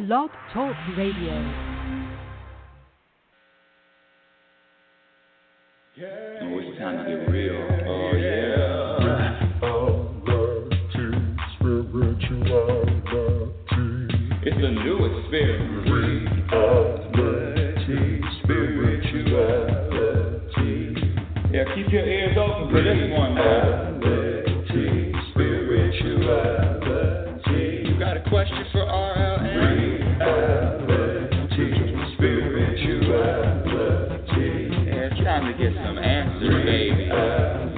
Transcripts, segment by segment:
Blog Talk Radio. Oh, it's time to get real. Oh, yeah. It's the new experience. Reality, spirituality. Yeah, keep your ears open for this one now. Reality, spirituality. You got a question for RLN? Reality, spirituality. Yeah, it's time to get some answers, baby.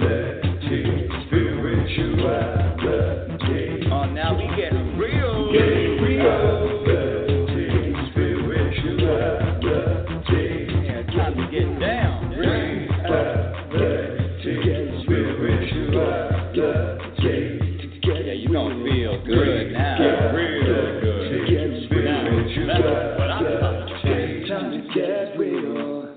Reality, spirituality. Oh, now we getting real. Getting real. Reality, spirituality. Yeah, it's time to get down. Reality, spirituality. Yeah, you gonna feel good now. Real good. Now, that's what I'm talking about.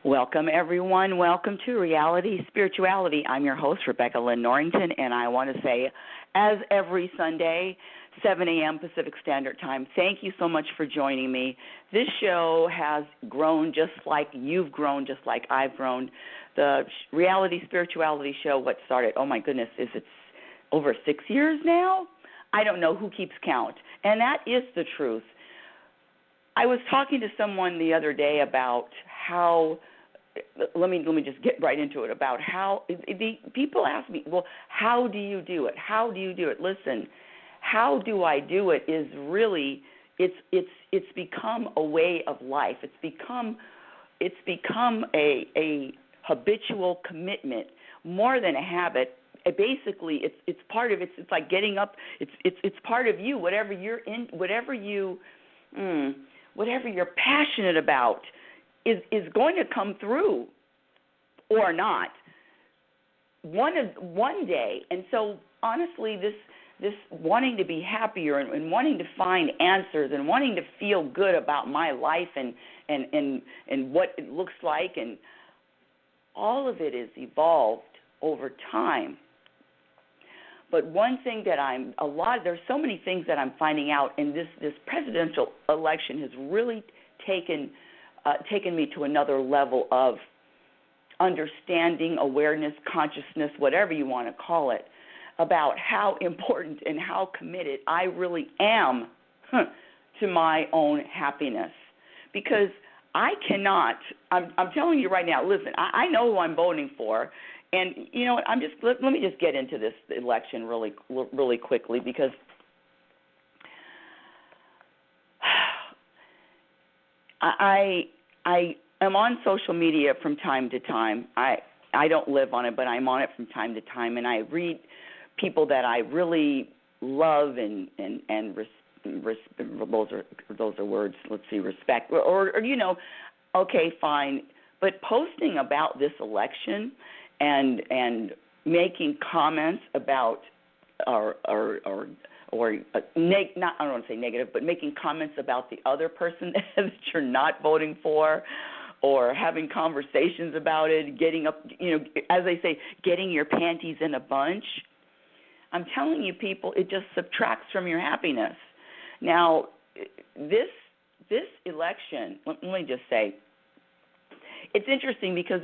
Welcome, everyone. Welcome to Reality Spirituality. I'm your host, Rebecca Lynn Norrington, and I want to say, as every Sunday, 7 a.m. Pacific Standard Time, thank you so much for joining me. This show has grown just like you've grown, just like I've grown. The Reality Spirituality show, what started, oh my goodness, is it over 6 years now? I don't know who keeps count, and that is the truth. I was talking to someone the other day about how, let me just get right into it, about how, people ask me, well, how do you do it? How do you do it? Listen, how do I do it is really, it's become a way of life. It's become a habitual commitment, more than a habit. Basically, it's part of it. It's like getting up. It's part of you. Whatever you're in, whatever you're passionate about is going to come through, or not, one day. And so, honestly, this wanting to be happier and wanting to find answers and wanting to feel good about my life and what it looks like, and all of it is evolved over time. But one thing that there's so many things that I'm finding out, and this presidential election has really taken me to another level of understanding, awareness, consciousness, whatever you want to call it, about how important and how committed I really am to my own happiness. Because I cannot, I'm telling you right now, listen, I know who I'm voting for. And you know what? Let me just get into this election really quickly, because I am on social media from time to time. I don't live on it, but I'm on it from time to time, and I read people that I really love and those are words. Let's see, respect or you know, okay, fine, but posting about this election and making comments about I don't want to say negative, but making comments about the other person that you're not voting for, or having conversations about it, getting up, you know, as they say, getting your panties in a bunch. I'm telling you, people, it just subtracts from your happiness. Now, this election, let me just say, it's interesting because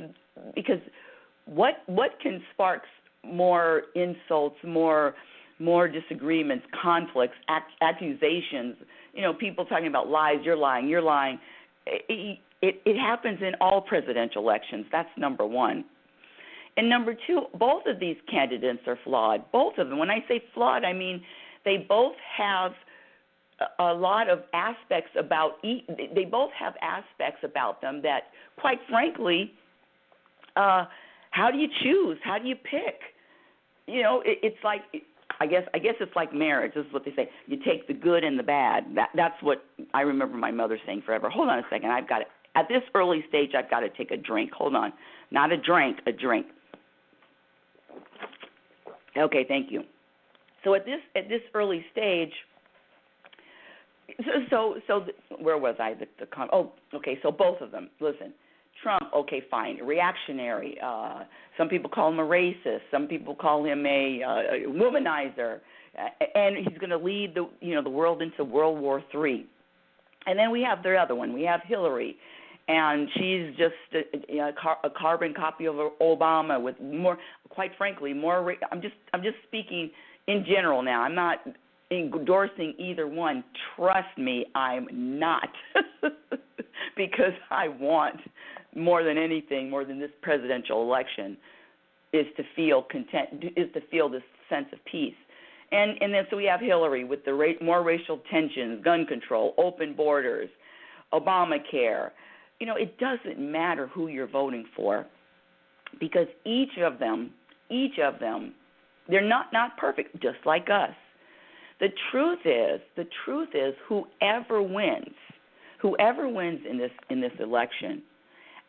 what can spark more insults, more disagreements, conflicts, accusations, you know, people talking about lies, you're lying. It happens in all presidential elections. That's number one. And number two, both of these candidates are flawed. Both of them. When I say flawed, I mean they both have a lot of aspects they both have aspects about them that, quite frankly, how do you choose? How do you pick? You know, it's like, I guess it's like marriage. This is what they say. You take the good and the bad. That's what I remember my mother saying forever. Hold on a second. At this early stage, I've got to take a drink. Hold on. Not a drink, a drink. Okay, thank you. So at this early stage, so where was I? Okay. So both of them. Listen, Trump. Okay, fine. Reactionary. Some people call him a racist. Some people call him a womanizer. and he's going to lead the world into World War III. And then we have the other one. We have Hillary, and she's just a carbon copy of Obama with more. Quite frankly, more. I'm just speaking in general now. I'm not endorsing either one. Trust me, I'm not, because I want more than anything, more than this presidential election, is to feel content, is to feel this sense of peace. And then so we have Hillary with the more racial tensions, gun control, open borders, Obamacare. It doesn't matter who you're voting for, because each of them, they're not perfect, just like us. The truth is, whoever wins in this election,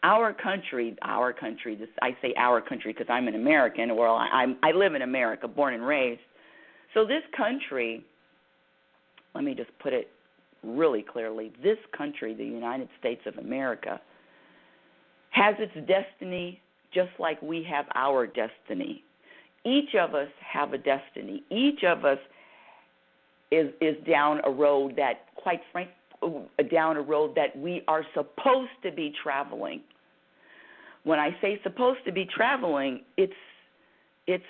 our country. I say our country because I'm an American. Well, I live in America, born and raised. So this country, let me just put it really clearly, this country, the United States of America, has its destiny just like we have our destiny. Each of us have a destiny. Each of us is down a road that, quite frankly, down a road that we are supposed to be traveling. When I say supposed to be traveling, it's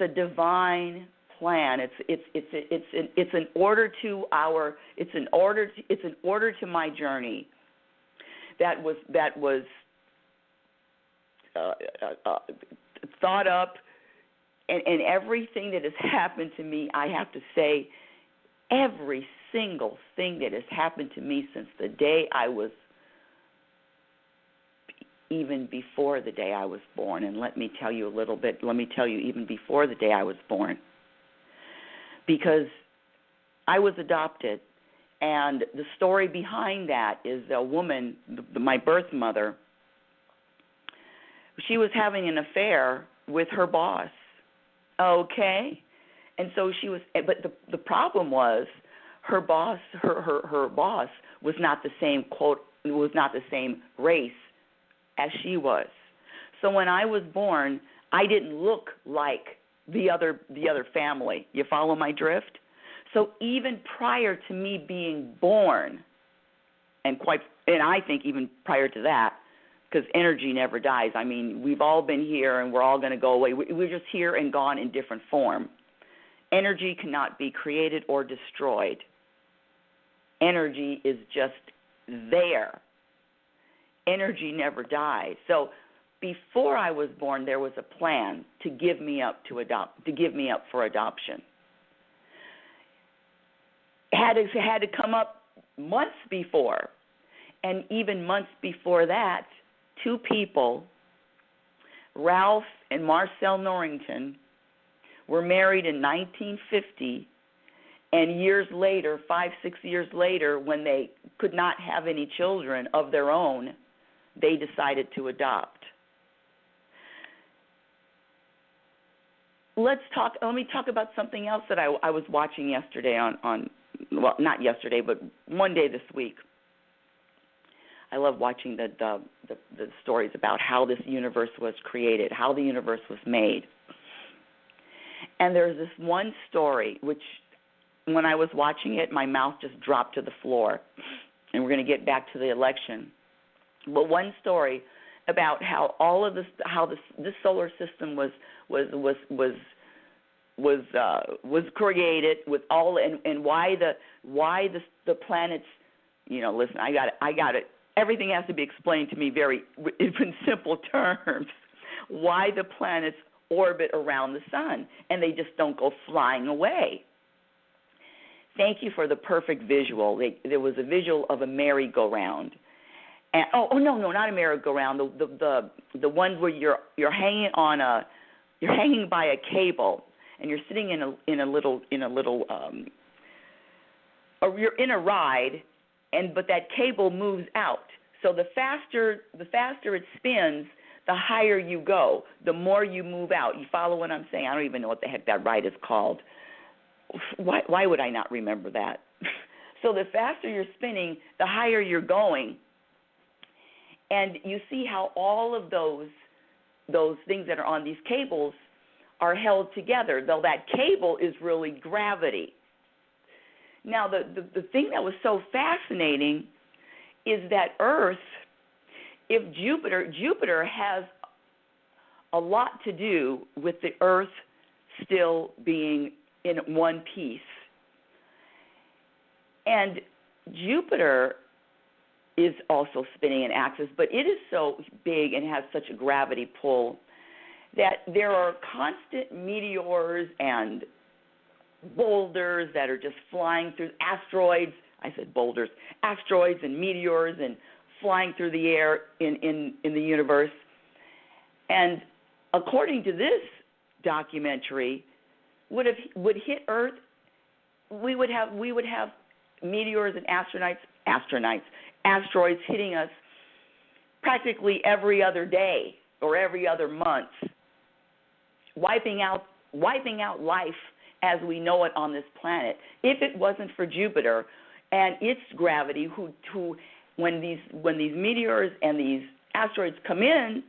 a divine plan. It's an order to my journey that was thought up, and everything that has happened to me, I have to say, every single thing that has happened to me since the day I was, even before the day I was born, and let me tell you even before the day I was born, because I was adopted, and the story behind that is a woman, my birth mother, she was having an affair with her boss, okay? And so she was, but the problem was her boss was not the same, quote, was not the same race as she was. So when I was born, I didn't look like the other family. You follow my drift? So even prior to me being born, and I think even prior to that, because energy never dies. I mean, we've all been here and we're all going to go away. We're just here and gone in different form. Energy cannot be created or destroyed. Energy is just there. Energy never dies. So before I was born, there was a plan to give me up for adoption. It had to come up months before, and even months before that, two people, Ralph and Marcel Norrington, were married in 1950, and years later, 5-6 years later, when they could not have any children of their own, they decided to adopt. Let me talk about something else that I was watching yesterday well, not yesterday, but one day this week. I love watching the stories about how this universe was created, how the universe was made. And there's this one story, which when I was watching it, my mouth just dropped to the floor. And we're going to get back to the election. But one story about how all of this, this solar system was created with all, and why the planets. Listen, I got it. Everything has to be explained to me in simple terms. Why the planets orbit around the sun, and they just don't go flying away. Thank you for the perfect visual. There was a visual of a merry-go-round. And, no, not a merry-go-round. The one where you're hanging by a cable, and you're sitting in a little or you're in a ride, but that cable moves out. So the faster it spins, the higher you go, the more you move out. You follow what I'm saying? I don't even know what the heck that ride is called. Why would I not remember that? So the faster you're spinning, the higher you're going. And you see how all of those things that are on these cables are held together, though that cable is really gravity. Now, the thing that was so fascinating is that Earth, if Jupiter has a lot to do with the Earth still being in one piece. And Jupiter is also spinning an axis, but it is so big and has such a gravity pull that there are constant meteors and boulders that are just flying through, asteroids and meteors and flying through the air in the universe. And according to this documentary, would hit Earth, we would have meteors and asteroids hitting us practically every other day or every other month, wiping out life as we know it on this planet. If it wasn't for Jupiter and its gravity, who when these meteors and these asteroids come in,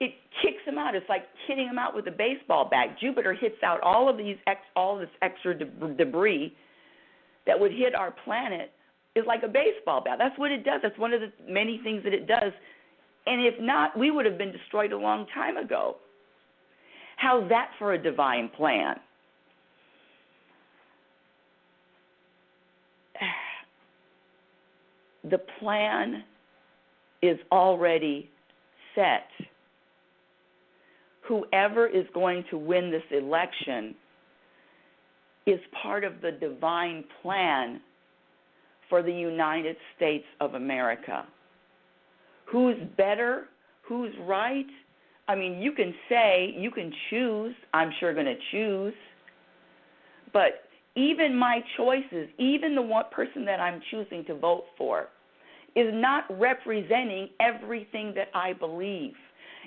it kicks them out. It's like hitting them out with a baseball bat. Jupiter hits out all this extra debris that would hit our planet is like a baseball bat. That's what it does. That's one of the many things that it does. And if not, we would have been destroyed a long time ago. How's that for a divine plan? The plan is already set. Whoever is going to win this election is part of the divine plan for the United States of America. Who's better? Who's right? I mean, you can choose. I'm sure going to choose. But even my choices, even the one person that I'm choosing to vote for, is not representing everything that I believe.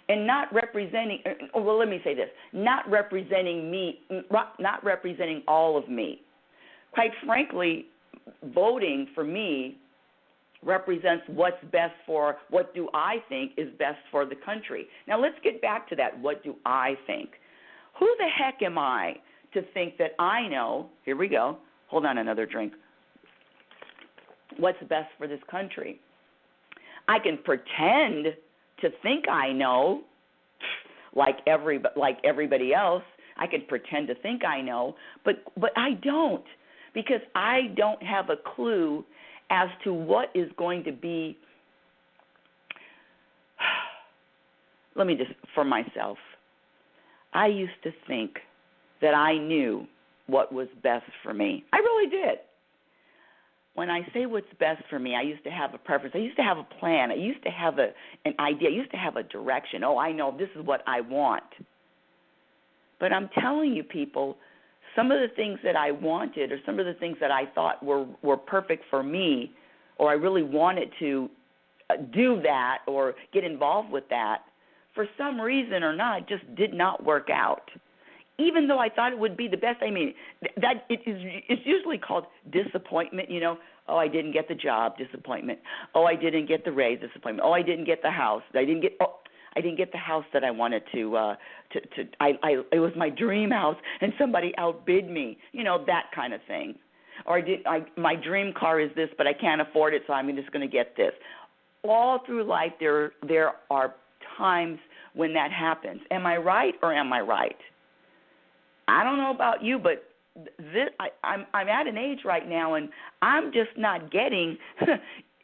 And not representing, well, let me say this, not representing me, not representing all of me. Quite frankly, voting for me represents what's best for, what do I think is best for the country. Now, let's get back to that, what do I think? Who the heck am I to think that I know, here we go, hold on, another drink, what's best for this country? I can pretend to think I know, like everybody else. I can pretend to think I know, but I don't, because I don't have a clue as to what is going to be. Let me just, for myself, I used to think that I knew what was best for me. I really did. When I say what's best for me, I used to have a preference. I used to have a plan. I used to have an idea. I used to have a direction. Oh, I know this is what I want. But I'm telling you, people, some of the things that I wanted or some of the things that I thought were perfect for me, or I really wanted to do that or get involved with that, for some reason or not, just did not work out. Even though I thought it would be the best, I mean, that it's usually called disappointment, you know. Oh, I didn't get the job, disappointment. Oh, I didn't get the raise, disappointment. Oh, I didn't get the house. I didn't get the house that I wanted to it was my dream house and somebody outbid me, you know, that kind of thing. Or my dream car is this, but I can't afford it, so I'm just going to get this. All through life, there are times when that happens. Am I right or am I right? I don't know about you, but I'm at an age right now, and I'm just not getting.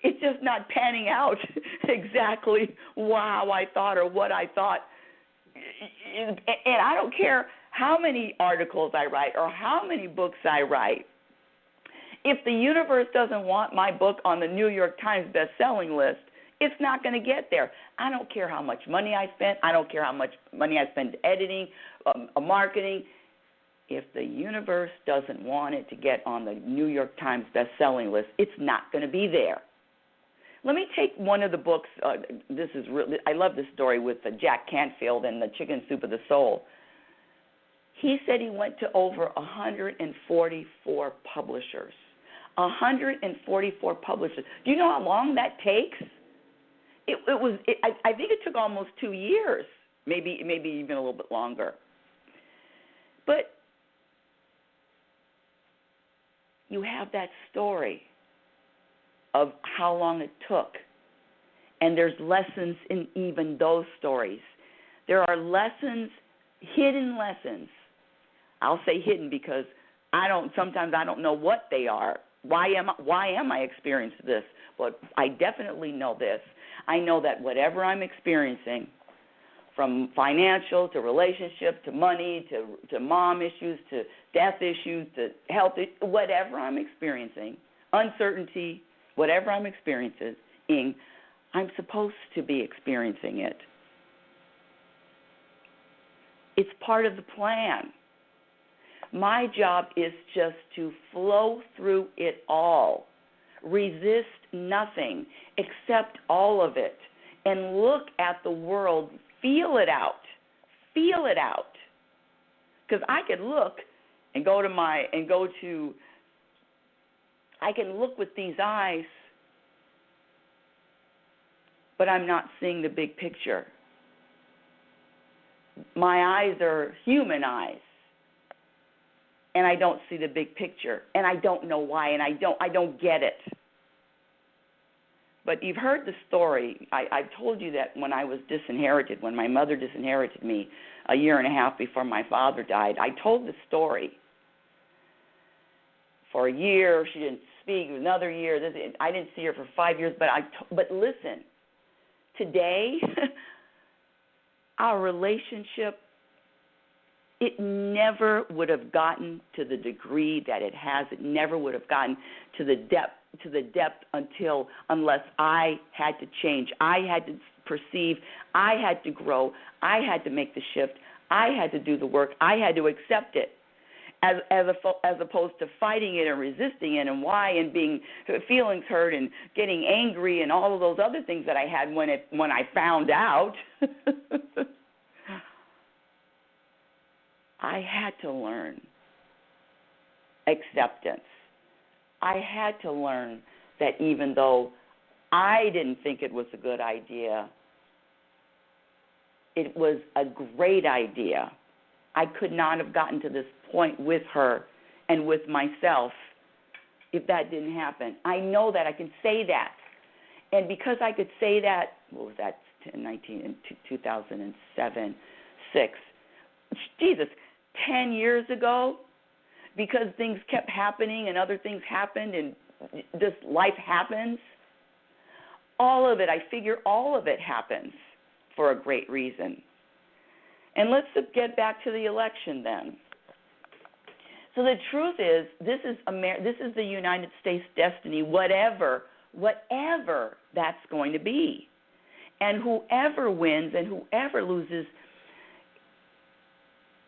It's just not panning out exactly how I thought or what I thought. And I don't care how many articles I write or how many books I write. If the universe doesn't want my book on the New York Times best-selling list, it's not going to get there. I don't care how much money I spent. I don't care how much money I spend editing, marketing. If the universe doesn't want it to get on the New York Times best-selling list, it's not going to be there. Let me take one of the books. This is really, I love this story with Jack Canfield and the Chicken Soup of the Soul. He said he went to over 144 publishers. 144 publishers. Do you know how long that takes? I think it took almost 2 years, maybe even a little bit longer. But you have that story of how long it took. And there's lessons in even those stories. There are lessons, hidden lessons. I'll say hidden because sometimes I don't know what they are. Why am I experiencing this? But I definitely know this. I know that whatever I'm experiencing, from financial to relationship to money to mom issues to death issues to health issues, whatever I'm experiencing, uncertainty, whatever I'm experiencing, I'm supposed to be experiencing it. It's part of the plan. My job is just to flow through it all, resist nothing, accept all of it, and look at the world, feel it out. Because I could look and I can look with these eyes, but I'm not seeing the big picture. My eyes are human eyes, and I don't see the big picture, and I don't know why, and I don't get it. But you've heard the story. I've told you that when I was disinherited, when my mother disinherited me a year and a half before my father died, I told the story. For a year, she didn't speak. Another year, I didn't see her for 5 years. But listen, today, our relationship, it never would have gotten to the degree that it has. It never would have gotten to the depth unless I had to change. I had to perceive. I had to grow. I had to make the shift. I had to do the work. I had to accept it, as opposed to fighting it and resisting it and why and being feelings hurt and getting angry and all of those other things that I had when I found out. I had to learn acceptance. I had to learn that even though I didn't think it was a good idea, it was a great idea. I could not have gotten to this point with her and with myself if that didn't happen. I know that. I can say that. And because I could say that, what was that, 2007, 6, Jesus, 10 years ago, because things kept happening and other things happened and just life happens, all of it, I figure all of it happens for a great reason. And let's get back to the election then. So the truth is, this is the United States destiny, whatever that's going to be. And whoever wins and whoever loses,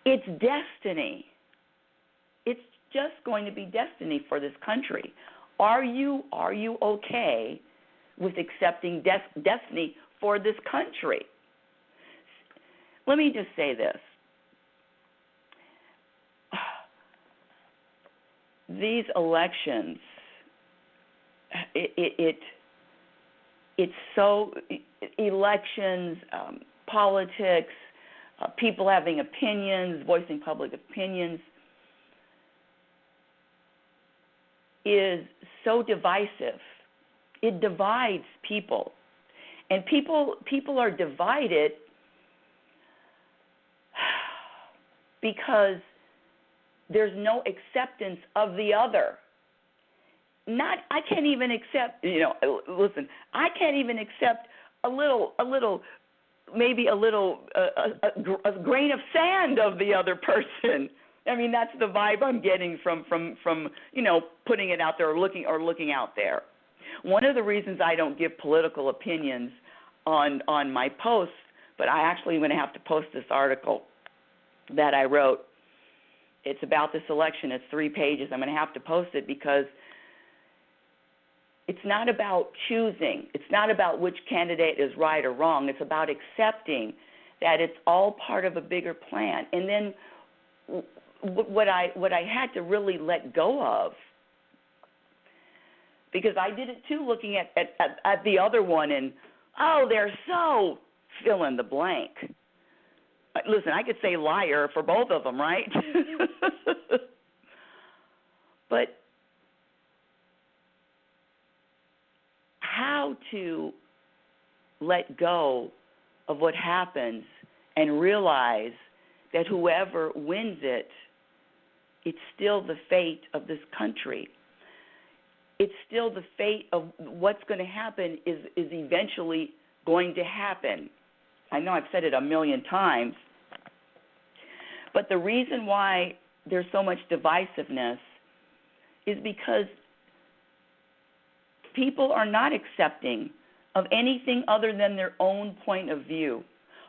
it's destiny. It's just going to be destiny for this country. Are you okay with accepting destiny for this country? Let me just say this. These elections, elections, politics, people having opinions, voicing public opinions, is so divisive. It divides people. And people are divided because there's no acceptance of the other. I can't even accept, listen, I can't even accept a grain of sand of the other person. I mean, that's the vibe I'm getting from putting it out there or looking out there. One of the reasons I don't give political opinions on my posts, but I actually am going to have to post this article that I wrote. It's about this election. It's 3 pages. I'm going to have to post it because it's not about choosing. It's not about which candidate is right or wrong. It's about accepting that it's all part of a bigger plan. And then what I had to really let go of, because I did it too, looking at the other one and, they're so fill in the blank. Listen, I could say liar for both of them, right? But how to let go of what happens and realize that whoever wins it, it's still the fate of this country. It's still the fate of what's going to happen is eventually going to happen. I know I've said it a million times, but the reason why there's so much divisiveness is because people are not accepting of anything other than their own point of view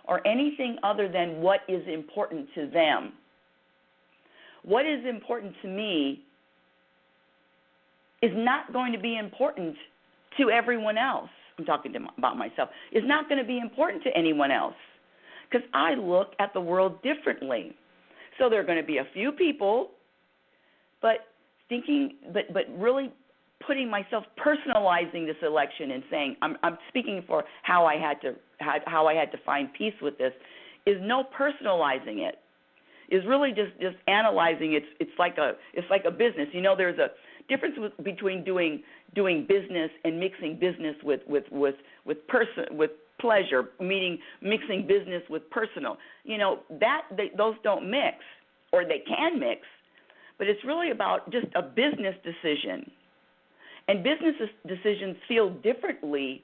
or anything other than what is important to them. What is important to me is not going to be important to everyone else. I'm talking about myself. Is not going to be important to anyone else because I look at the world differently. So there are going to be a few people, but really putting myself, personalizing this election and saying I'm speaking for how I had to find peace with this, is no personalizing it. Is really just analyzing it. It's like a business. You know, there's a difference between doing business and mixing business with pleasure, meaning mixing business with personal. You know, those don't mix, or they can mix, but it's really about just a business decision. And business decisions feel differently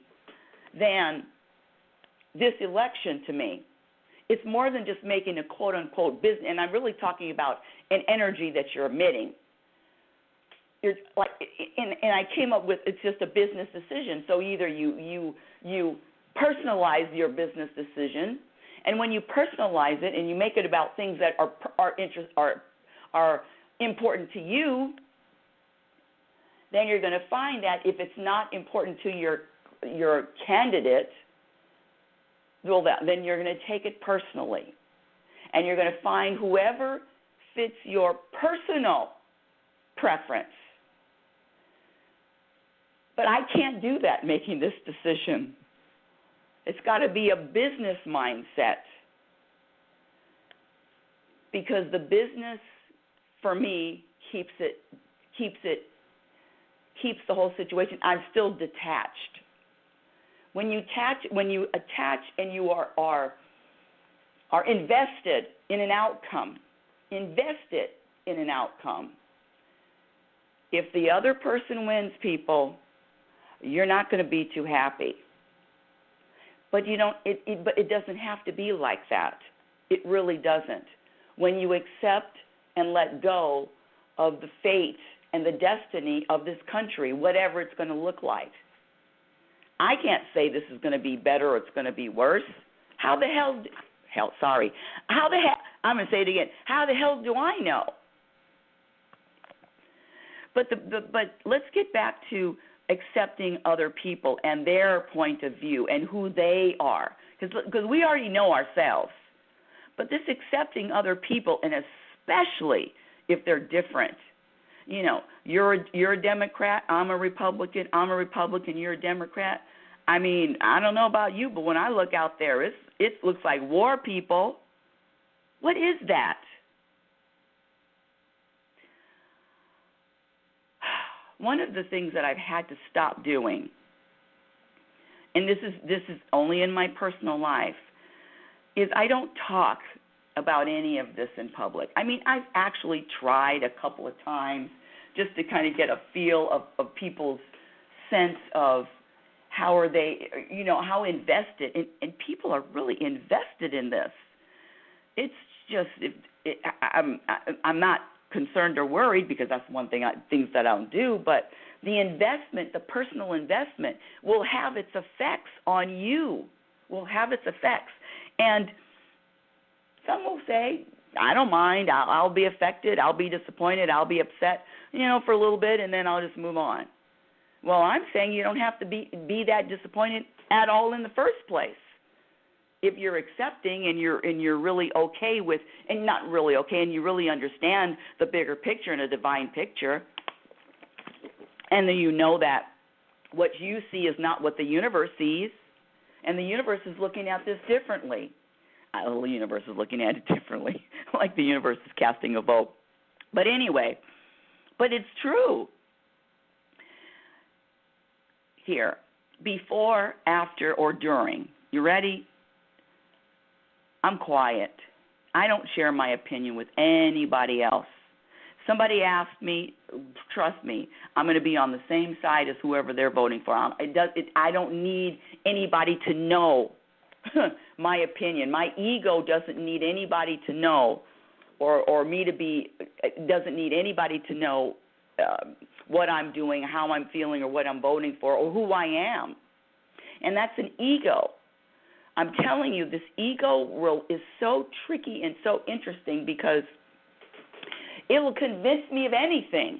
than this election to me. It's more than just making a quote-unquote business, and I'm really talking about an energy that you're emitting. It's like, and I came up with, it's just a business decision. So either you personalize your business decision, and when you personalize it and you make it about things that are important to you, then you're going to find that if it's not important to your candidate, well, then you're going to take it personally, and you're going to find whoever fits your personal preference. But I can't do that making this decision. It's got to be a business mindset, because the business for me keeps the whole situation. I'm still detached. When you attach and you are invested in an outcome, if the other person wins, people, you're not going to be too happy. But but it doesn't have to be like that. It really doesn't. When you accept and let go of the fate and the destiny of this country, whatever it's going to look like. I can't say this is going to be better or it's going to be worse. I'm going to say it again. How the hell do I know? But let's get back to accepting other people and their point of view and who they are, because we already know ourselves. But this accepting other people, and especially if they're different. You know, you're a Democrat, I'm a Republican, you're a Democrat. I mean, I don't know about you, but when I look out there, it looks like war, people. What is that? One of the things that I've had to stop doing, and this is only in my personal life, is I don't talk about any of this in public. I mean, I've actually tried a couple of times just to kind of get a feel of people's sense of how are they, how invested, and people are really invested in this. It's just, I'm not concerned or worried, because that's one thing, things that I don't do, but the investment, the personal investment, will have its effects on you, And some will say, I don't mind, I'll be affected, I'll be disappointed, I'll be upset, for a little bit, and then I'll just move on. Well, I'm saying you don't have to be that disappointed at all in the first place. If you're accepting and you're really okay with, and not really okay, and you really understand the bigger picture and a divine picture, and then you know that what you see is not what the universe sees, and the universe is looking at this differently. The universe is looking at it differently, like the universe is casting a vote. But anyway, but it's true. Here, before, after, or during. You ready? I'm quiet. I don't share my opinion with anybody else. Somebody asked me, trust me, I'm going to be on the same side as whoever they're voting for. I don't need anybody to know my opinion. My ego doesn't need anybody to know, or me to be, doesn't need anybody to know what I'm doing, how I'm feeling, or what I'm voting for, or who I am. And that's an ego. I'm telling you, this ego world is so tricky and so interesting because it will convince me of anything.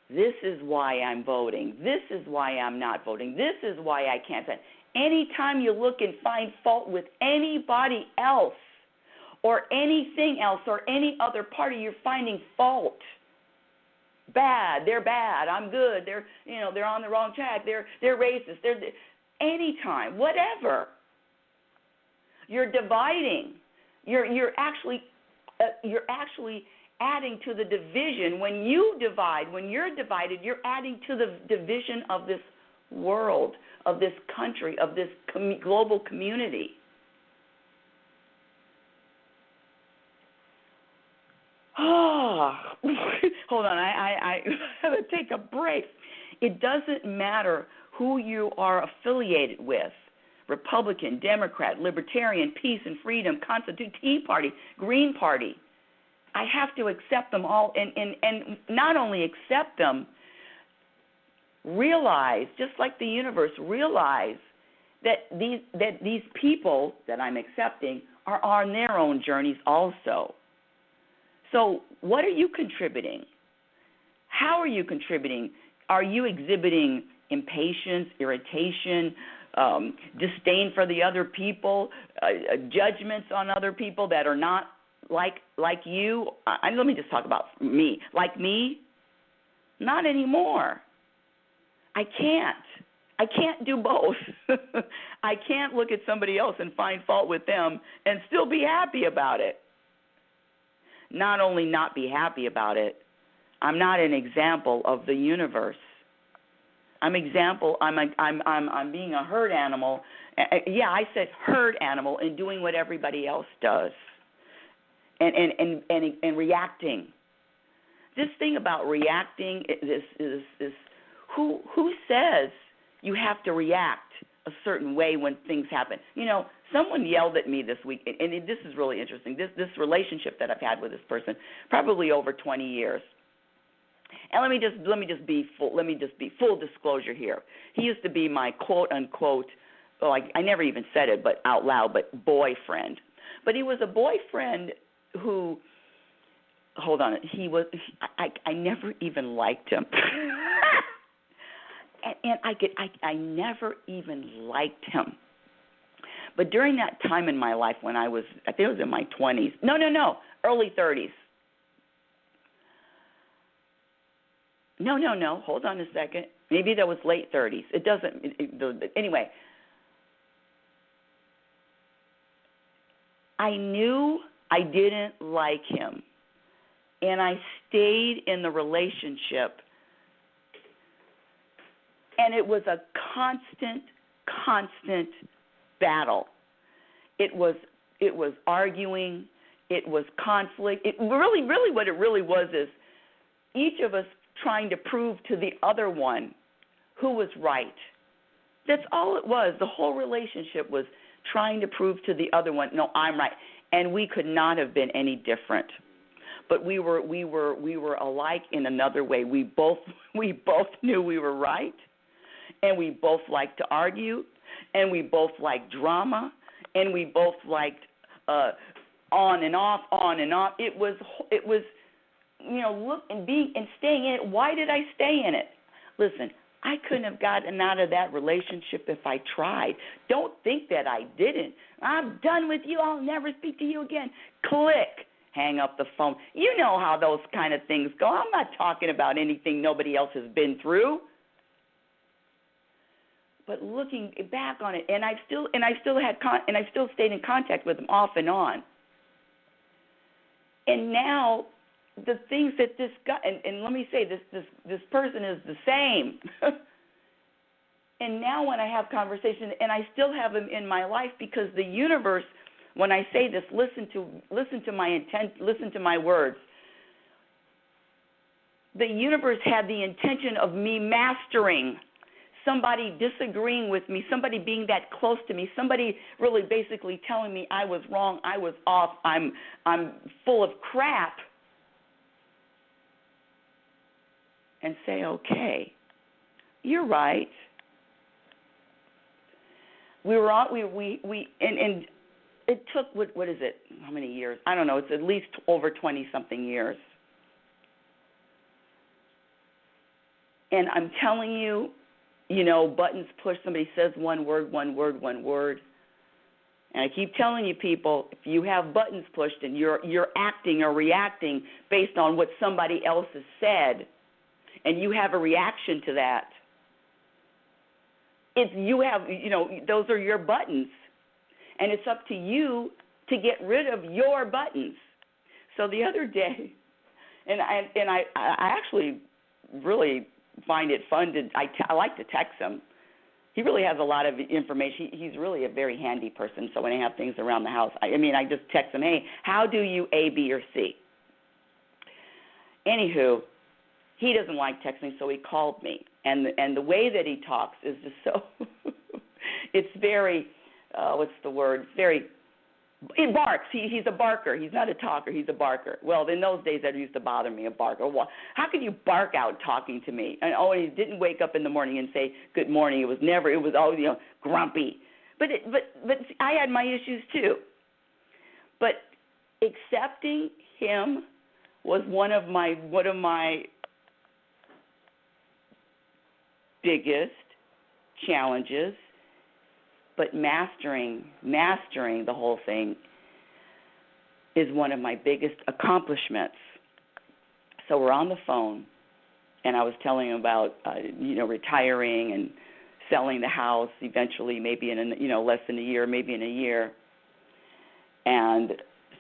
This is why I'm voting. This is why I'm not voting. This is why I can't. Anytime you look and find fault with anybody else or anything else or any other party, you're finding fault. Bad. They're bad. I'm good. They're on the wrong track. They're racist. Anytime, whatever. You're dividing. You're actually adding to the division. When you divide, when you're divided, you're adding to the division of this world, of this country, of this global community. Oh, hold on. I have to take a break. It doesn't matter who you are affiliated with. Republican, Democrat, Libertarian, Peace and Freedom, Constitution, Tea Party, Green Party. I have to accept them all, and not only accept them, realize, just like the universe, realize that these people that I'm accepting are on their own journeys also. So what are you contributing? How are you contributing? Are you exhibiting impatience, irritation, disdain for the other people, judgments on other people that are not like you? Let me just talk about me. Like me? Not anymore. I can't do both. I can't look at somebody else and find fault with them and still be happy about it. Not only not be happy about it, I'm not an example of the universe. I'm being a herd animal. Yeah, I said herd animal and doing what everybody else does, and reacting. This thing about reacting is who says you have to react a certain way when things happen? Someone yelled at me this week, and this is really interesting. This relationship that I've had with this person, probably over 20 years. And let me just be full disclosure here. He used to be my quote unquote, I never even said it, but out loud, but boyfriend. But he was a boyfriend who, hold on, I never even liked him. and I never even liked him. But during that time in my life when I think it was in my 20s. No, early 30s. No, hold on a second. Maybe that was late 30s. It doesn't, anyway. I knew I didn't like him, and I stayed in the relationship, and it was a constant battle. It was arguing. It was conflict. It really what it really was is each of us trying to prove to the other one who was right. That's all it was. The whole relationship was trying to prove to the other one, no, I'm right. And we could not have been any different. But we were alike in another way. We both knew we were right, and we both liked to argue, and we both liked drama, and we both liked on and off. It was look and staying in it. Why did I stay in it? Listen, I couldn't have gotten out of that relationship if I tried. Don't think that I didn't. I'm done with you. I'll never speak to you again. Click. Hang up the phone. You know how those kind of things go. I'm not talking about anything nobody else has been through. But looking back on it, and I still stayed in contact with him off and on. And now the things that this guy, and let me say this person is the same. And now when I have conversations, and I still have him in my life, because the universe, when I say this, listen to my intent, listen to my words. The universe had the intention of me mastering somebody disagreeing with me, somebody being that close to me, somebody really basically telling me I was wrong, I was off, I'm full of crap. And say, okay, you're right. And it took, what is it, how many years? I don't know, it's at least over 20-something years. And I'm telling you, buttons push, somebody says one word. And I keep telling you, people, if you have buttons pushed and you're acting or reacting based on what somebody else has said, and you have a reaction to that, those are your buttons. And it's up to you to get rid of your buttons. So the other day, and I actually really find it fun I like to text him. He really has a lot of information. He's really a very handy person. So when I have things around the house, I just text him, hey, how do you A, B, or C? Anywho, he doesn't like texting, so he called me. And the way that he talks is just so, it's very, what's the word? He barks. He's a barker. He's not a talker. He's a barker. Well, in those days, that used to bother me, a barker. Well, how could you bark out talking to me? And he didn't wake up in the morning and say good morning. It was always, grumpy. But I had my issues too. But accepting him was one of my biggest challenges. But mastering the whole thing is one of my biggest accomplishments. So we're on the phone, and I was telling him about retiring and selling the house eventually, maybe in less than a year, maybe in a year. And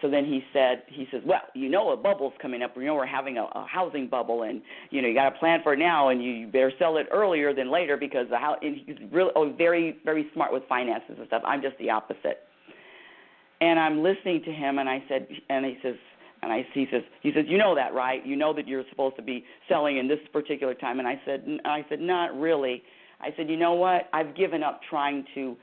so then he says, well, a bubble's coming up. We're having a housing bubble, and you got to plan for it now, and you better sell it earlier than later because the house. And he's really very, very smart with finances and stuff. I'm just the opposite. And I'm listening to him, and he says, you know that, right? You know that you're supposed to be selling in this particular time. And I said, not really. I said, you know what? I've given up trying to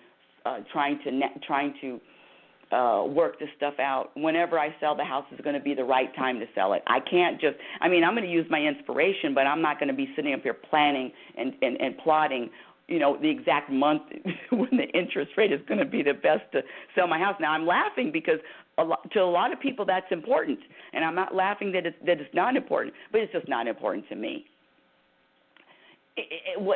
work this stuff out. Whenever I sell the house is going to be the right time to sell it. I can't just, I'm going to use my inspiration, but I'm not going to be sitting up here planning and plotting, the exact month when the interest rate is going to be the best to sell my house. Now, I'm laughing because to a lot of people that's important, and I'm not laughing that it's not important, but it's just not important to me. So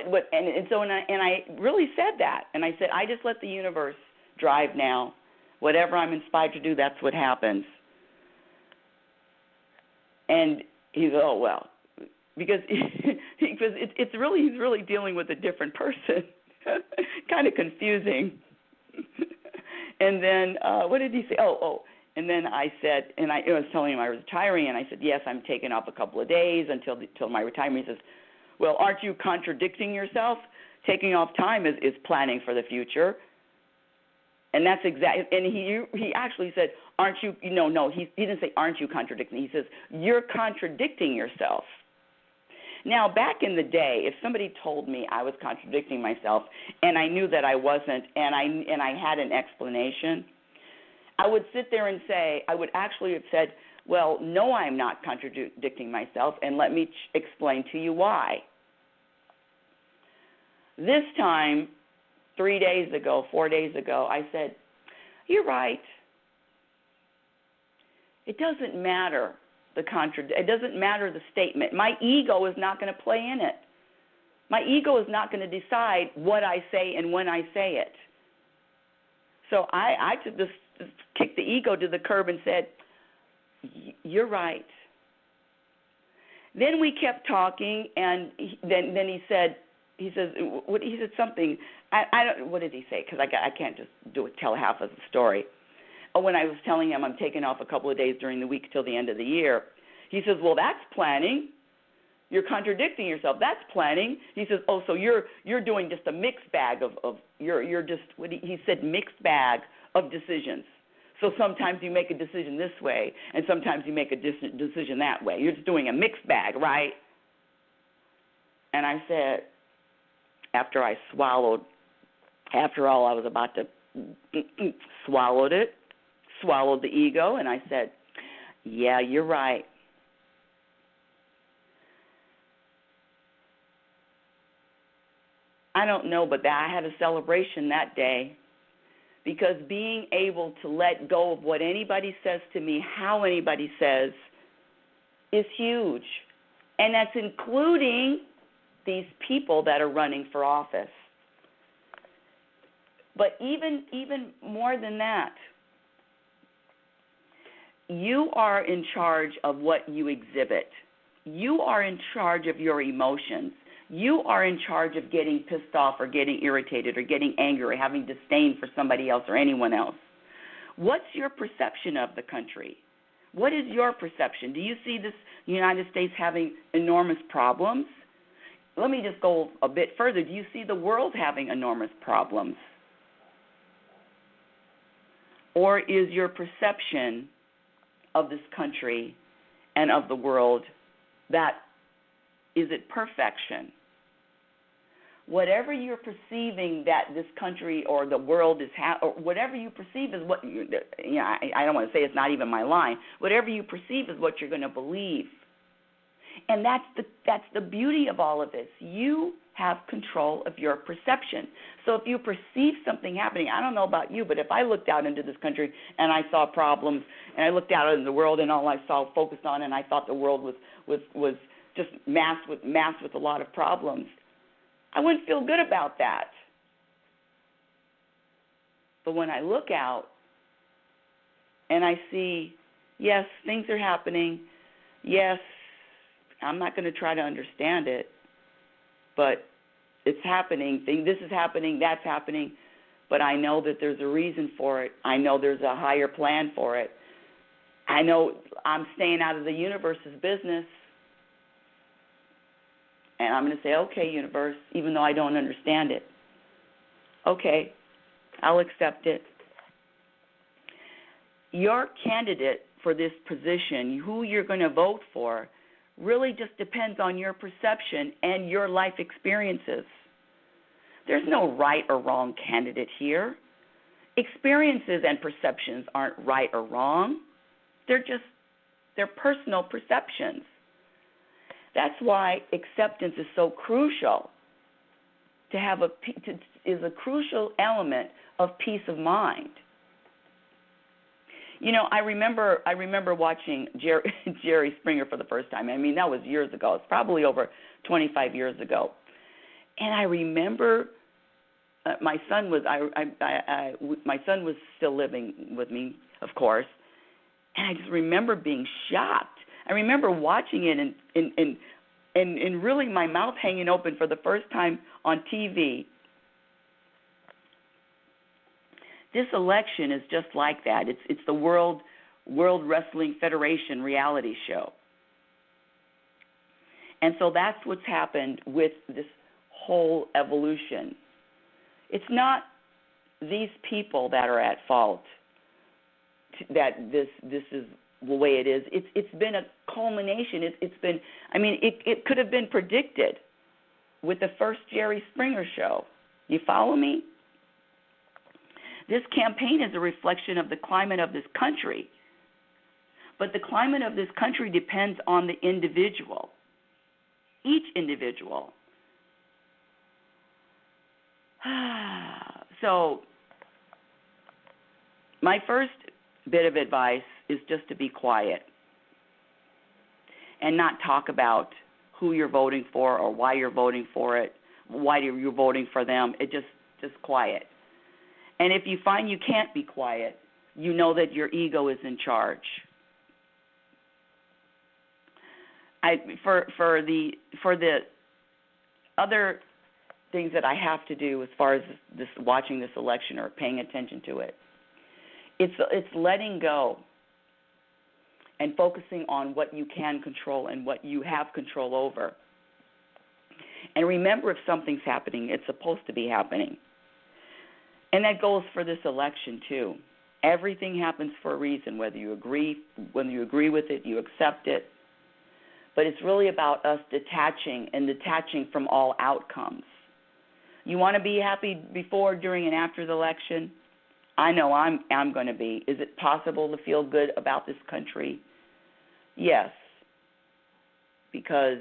I really said that, and I said, I just let the universe drive now. Whatever I'm inspired to do, that's what happens. And he's because he's really dealing with a different person, kind of confusing. And then what did he say? And then I said, and I was telling him I was retiring, and I said, yes, I'm taking off a couple of days until my retirement. He says, well, aren't you contradicting yourself? Taking off time is planning for the future. And that's exactly, and he actually said, aren't you, no, he didn't say, aren't you contradicting? He says, you're contradicting yourself. Now, back in the day, if somebody told me I was contradicting myself and I knew that I wasn't and I had an explanation, I would sit there and say, I would actually have said, well, no, I'm not contradicting myself, and let me explain to you why. This time, 4 days ago, I said, you're right. It doesn't matter it doesn't matter the statement. My ego is not going to play in it. My ego is not going to decide what I say and when I say it. So I just kicked the ego to the curb and said, you're right. Then we kept talking, and then he said something. I don't. What did he say? Because I can't just tell half of the story. When I was telling him I'm taking off a couple of days during the week till the end of the year, he says, well, that's planning. You're contradicting yourself. That's planning. He says, oh, so you're doing just a mixed bag of you're just, what he said, mixed bag of decisions. So sometimes you make a decision this way, and sometimes you make a decision that way. You're just doing a mixed bag, right? And I said, after I swallowed, after all I was about to swallowed the ego, and I said, yeah, you're right. I don't know, but I had a celebration that day, because being able to let go of what anybody says to me, how anybody says, is huge. And that's including these people that are running for office. But even more than that, you are in charge of what you exhibit. You are in charge of your emotions. You are in charge of getting pissed off or getting irritated or getting angry or having disdain for somebody else or anyone else. What's your perception of the country? What is your perception? Do you see this United States having enormous problems? Let me just go a bit further. Do you see the world having enormous problems? Or is your perception of this country and of the world is it perfection? Whatever you're perceiving that this country or the world is, or whatever you perceive is what I don't want to say it's not even my line. Whatever you perceive is what you're going to believe, and that's the beauty of all of this. You have control of your perception. So if you perceive something happening, I don't know about you, but if I looked out into this country and I saw problems, and I looked out into the world and all I saw focused on, and I thought the world was just massed with a lot of problems, I wouldn't feel good about that. But when I look out and I see, yes, things are happening. Yes, I'm not going to try to understand it, but it's happening. This is happening, that's happening, but I know that there's a reason for it. I know there's a higher plan for it. I know I'm staying out of the universe's business. And I'm going to say, okay, universe, even though I don't understand it. Okay, I'll accept it. Your candidate for this position, who you're going to vote for, really just depends on your perception and your life experiences. There's no right or wrong candidate here. Experiences and perceptions aren't right or wrong. They're personal perceptions. That's why acceptance is so crucial. Is a crucial element of peace of mind. You know, I remember watching Jerry Springer for the first time. I mean, that was years ago. It's probably over 25 years ago. And I remember my son was still living with me, of course, and I just remember being shocked. I remember watching it and really my mouth hanging open for the first time on TV. This election is just like that. It's the World Wrestling Federation reality show. And so that's what's happened with this whole evolution. It's not these people that are at fault that this is the way it is. It's been a culmination. It could have been predicted with the first Jerry Springer show. You follow me? This campaign is a reflection of the climate of this country. But the climate of this country depends on the individual, each individual. So my first bit of advice is just to be quiet and not talk about who you're voting for or why you're voting for it, why you're voting for them. It just quiet. And if you find you can't be quiet, you know that your ego is in charge. For the other things that I have to do as far as this watching this election or paying attention to it, it's letting go. and focusing on what you can control and what you have control over. And remember, if something's happening, it's supposed to be happening. And that goes for this election, too. Everything happens for a reason, whether you agree with it, you accept it. But it's really about us detaching from all outcomes. You want to be happy before, during, and after the election? I know I'm going to be. Is it possible to feel good about this country? Yes, because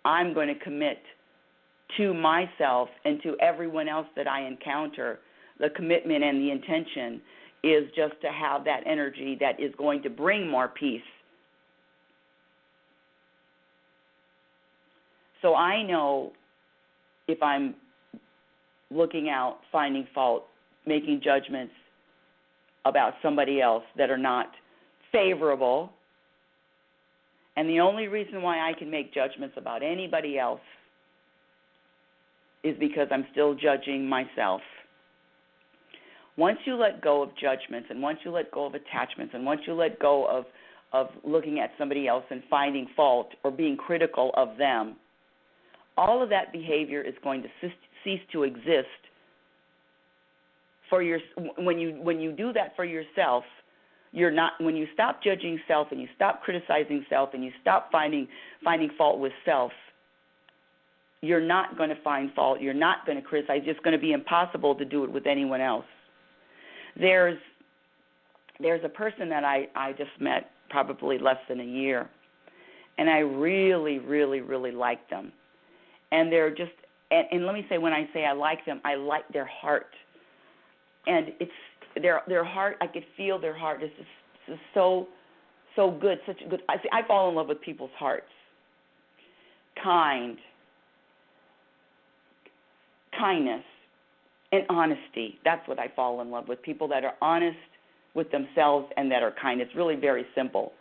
I'm going to commit to myself and to everyone else that I encounter. The commitment and the intention is just to have that energy that is going to bring more peace. So I know if I'm looking out, finding fault, making judgments about somebody else that are not favorable, and the only reason why I can make judgments about anybody else is because I'm still judging myself. Once you let go of judgments, and once you let go of attachments, and once you let go of looking at somebody else and finding fault or being critical of them, all of that behavior is going to cease to exist. When you do that for yourself, you're not. When you stop judging self and you stop criticizing self and you stop finding fault with self, you're not going to find fault. You're not going to criticize. It's going to be impossible to do it with anyone else. There's a person that I just met probably less than a year, and I really, really, really like them. And they're just, and let me say, when I say I like them, I like their heart. And it's their heart. I could feel their heart. It's just so good, such a good. I fall in love with people's hearts. Kindness and honesty. That's what I fall in love with. People that are honest with themselves and that are kind. It's really very simple.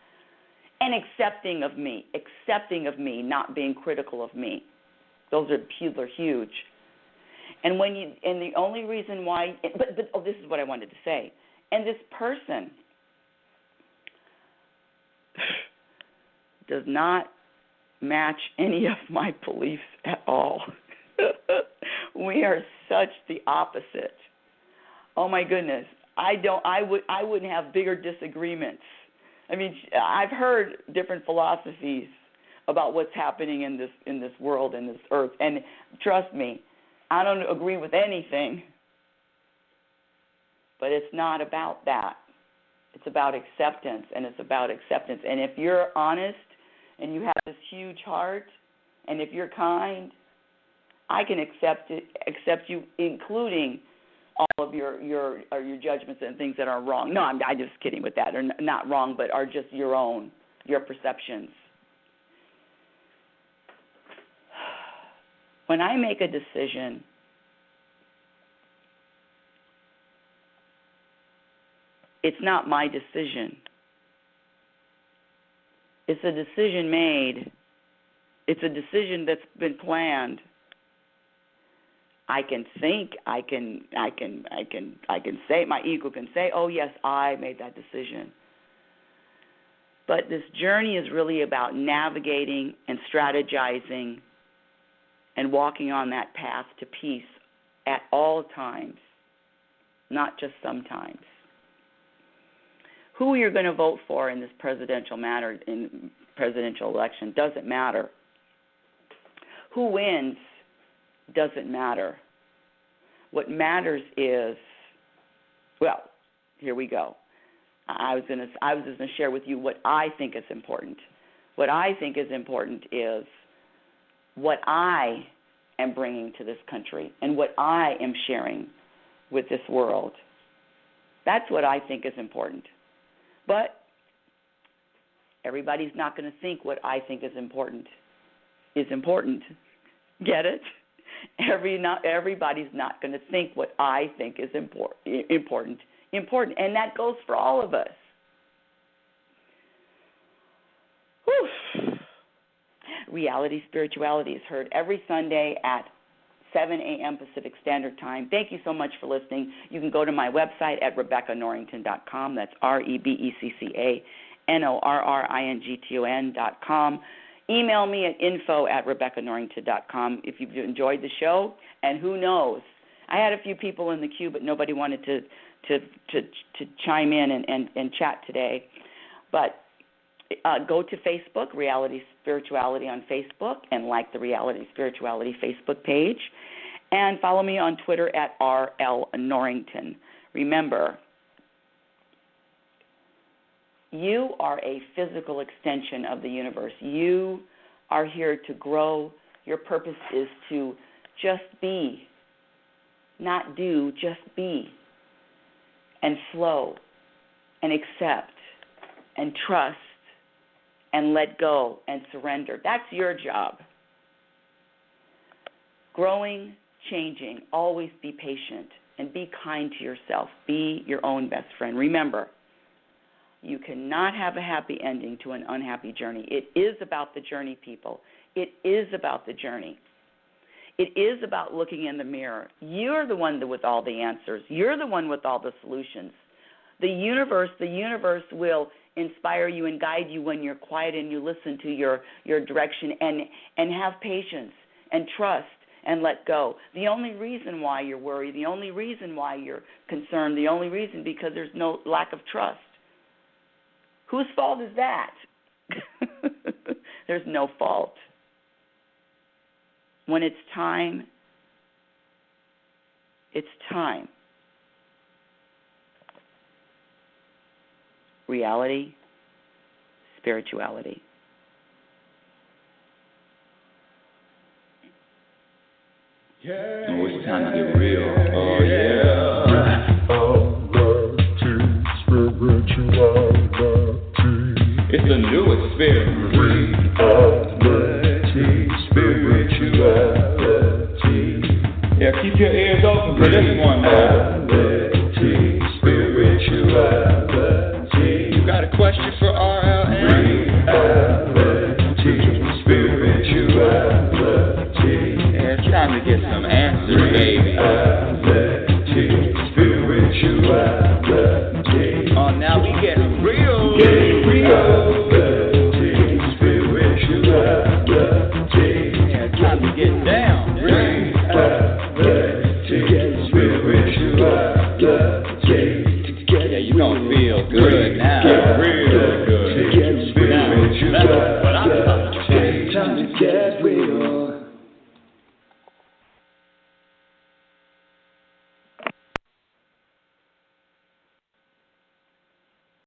And accepting of me, not being critical of me. Those are huge. And the only reason why, this is what I wanted to say. And this person does not match any of my beliefs at all. We are such the opposite. Oh my goodness, I wouldn't have bigger disagreements. I mean, I've heard different philosophies about what's happening in this world, in this earth, and trust me, I don't agree with anything, but it's not about that. It's about acceptance, and it's about acceptance. And if you're honest and you have this huge heart, and if you're kind, I can accept you, including all of your judgments and things that are wrong. No, I'm just kidding with that. Or not wrong, but are just your perceptions. When I make a decision, it's not my decision. It's a decision made. It's a decision that's been planned. I can think, I can say, my ego can say, oh yes, I made that decision. But this journey is really about navigating and strategizing and walking on that path to peace at all times, not just sometimes. Who you're going to vote for in this presidential election doesn't matter. Who wins doesn't matter. What matters is, well, here we go. I was just going to share with you what I think is important. What I think is important is what I am bringing to this country and what I am sharing with this world. That's what I think is important. But everybody's not going to think what I think is important. Get it? Everybody's not going to think what I think is important. And that goes for all of us. Whew. Reality Spirituality is heard every Sunday at 7 a.m. Pacific Standard Time. Thank you so much for listening. You can go to my website at RebeccaNorrington.com. That's RebeccaNorrington. NORRINGTON.com. Email me at info@RebeccaNorrington.com if you've enjoyed the show. And who knows? I had a few people in the queue, but nobody wanted to chime in and chat today. But go to Facebook, Reality Spirituality on Facebook, and like the Reality Spirituality Facebook page. And follow me on Twitter at RL Norrington. Remember, you are a physical extension of the universe. You are here to grow. Your purpose is to just be, not do, just be, and flow, and accept, and trust, and let go, and surrender. That's your job. Growing, changing, always be patient, and be kind to yourself. Be your own best friend. Remember, you cannot have a happy ending to an unhappy journey. It is about the journey, people. It is about the journey. It is about looking in the mirror. You're the one with all the answers. You're the one with all the solutions. The universe will inspire you and guide you when you're quiet and you listen to your direction and have patience and trust and let go. The only reason why you're worried, the only reason why you're concerned, the only reason because there's no lack of trust. Whose fault is that? There's no fault. When it's time, it's time. Reality, spirituality. Yeah. Oh, it's time to get real. Oh, yeah. It's the new experience. Reality, spirituality. Yeah, keep your ears open for this one, man. Reality, spirituality. You got a question for RLN? Reality, spirituality. Yeah, it's time to get some answers.